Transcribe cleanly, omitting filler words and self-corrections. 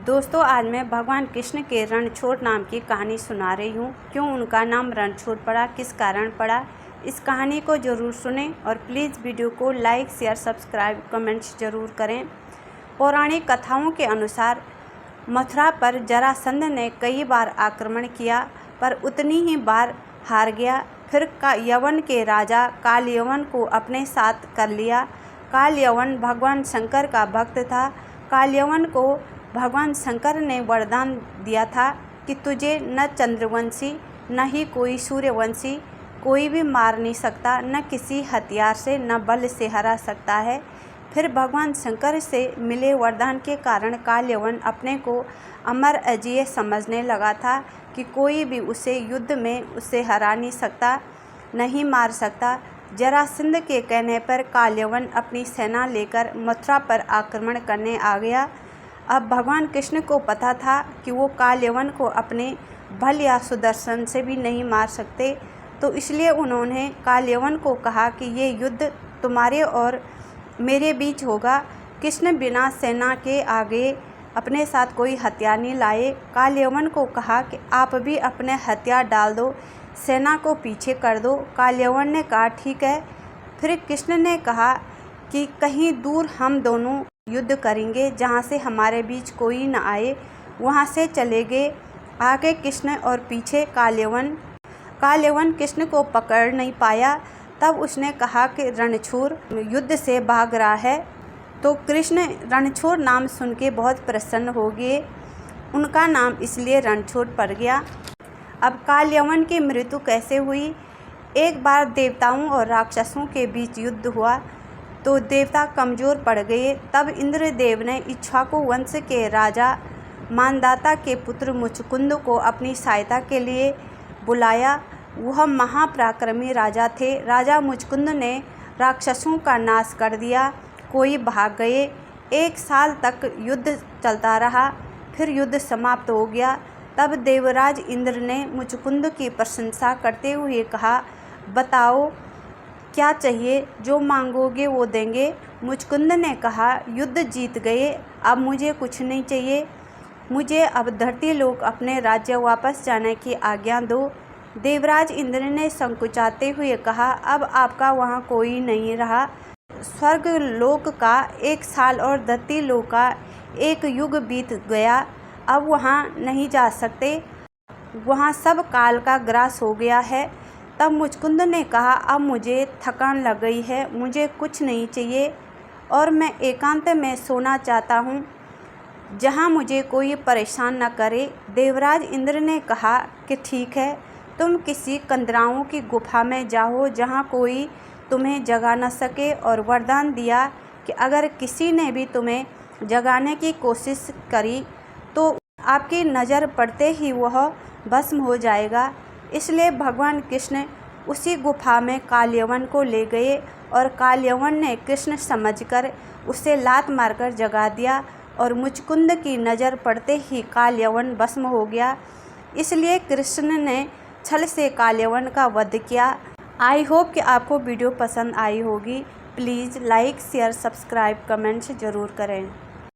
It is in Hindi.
दोस्तों, आज मैं भगवान कृष्ण के रणछोड़ नाम की कहानी सुना रही हूँ। क्यों उनका नाम रणछोड़ पड़ा, किस कारण पड़ा, इस कहानी को ज़रूर सुनें और प्लीज़ वीडियो को लाइक, शेयर, सब्सक्राइब, कमेंट्स ज़रूर करें। पौराणिक कथाओं के अनुसार मथुरा पर जरासंध ने कई बार आक्रमण किया, पर उतनी ही बार हार गया। फिर यवन के राजा कालयवन को अपने साथ कर लिया। कालयवन भगवान शंकर का भक्त था। कालयवन को भगवान शंकर ने वरदान दिया था कि तुझे न चंद्रवंशी, न ही कोई सूर्यवंशी, कोई भी मार नहीं सकता, न किसी हथियार से, न बल से हरा सकता है। फिर भगवान शंकर से मिले वरदान के कारण कालयवन अपने को अमर अजेय समझने लगा था कि कोई भी उसे युद्ध में उसे हरा नहीं सकता, नहीं मार सकता। जरासंध के कहने पर कालयवन अपनी सेना लेकर मथुरा पर आक्रमण करने आ गया। अब भगवान कृष्ण को पता था कि वो कालयवन को अपने बल या सुदर्शन से भी नहीं मार सकते, तो इसलिए उन्होंने कालयवन को कहा कि ये युद्ध तुम्हारे और मेरे बीच होगा। कृष्ण बिना सेना के आगे अपने साथ कोई हथियार नहीं लाए। कालयवन को कहा कि आप भी अपने हथियार डाल दो, सेना को पीछे कर दो। कालयवन ने कहा ठीक है। फिर कृष्ण ने कहा कि कहीं दूर हम दोनों युद्ध करेंगे, जहाँ से हमारे बीच कोई न आए, वहाँ से चले गए। आगे कृष्ण और पीछे कालयवन। कालयवन कृष्ण को पकड़ नहीं पाया। तब उसने कहा कि रणछोड़ युद्ध से भाग रहा है। तो कृष्ण रणछोड़ नाम सुन के बहुत प्रसन्न हो गए। उनका नाम इसलिए रणछोड़ पड़ गया। अब कालयवन की मृत्यु कैसे हुई? एक बार देवताओं और राक्षसों के बीच युद्ध हुआ तो देवता कमज़ोर पड़ गए। तब इंद्रदेव ने इक्ष्वाकु वंश के राजा मानदाता के पुत्र मुचकुंद को अपनी सहायता के लिए बुलाया। वह महापराक्रमी राजा थे। राजा मुचकुंद ने राक्षसों का नाश कर दिया। कोई भाग गए। 1 साल तक युद्ध चलता रहा। फिर युद्ध समाप्त हो गया। तब देवराज इंद्र ने मुचकुंद की प्रशंसा करते हुए कहा, बताओ क्या चाहिए, जो मांगोगे वो देंगे। मुचकुंद ने कहा, युद्ध जीत गए, अब मुझे कुछ नहीं चाहिए। मुझे अब धरती लोक अपने राज्य वापस जाने की आज्ञा दो। देवराज इंद्र ने संकुचाते हुए कहा, अब आपका वहाँ कोई नहीं रहा। स्वर्ग लोक का 1 साल और धरती लोक का 1 युग बीत गया। अब वहाँ नहीं जा सकते, वहाँ सब काल का ग्रास हो गया है। तब मुचकुंद ने कहा, अब मुझे थकान लग गई है, मुझे कुछ नहीं चाहिए और मैं एकांत में सोना चाहता हूँ, जहाँ मुझे कोई परेशान न करे। देवराज इंद्र ने कहा कि ठीक है, तुम किसी कंदराओं की गुफा में जाओ जहाँ कोई तुम्हें जगा न सके, और वरदान दिया कि अगर किसी ने भी तुम्हें जगाने की कोशिश करी तो आपकी नज़र पड़ते ही वह भस्म हो जाएगा। इसलिए भगवान कृष्ण उसी गुफा में कालयवन को ले गए और कालयवन ने कृष्ण समझकर उसे लात मारकर जगा दिया और मुचकुंद की नज़र पड़ते ही कालयवन भस्म हो गया। इसलिए कृष्ण ने छल से कालयवन का वध किया। आई होप कि आपको वीडियो पसंद आई होगी। Please like, share, subscribe, comments ज़रूर करें।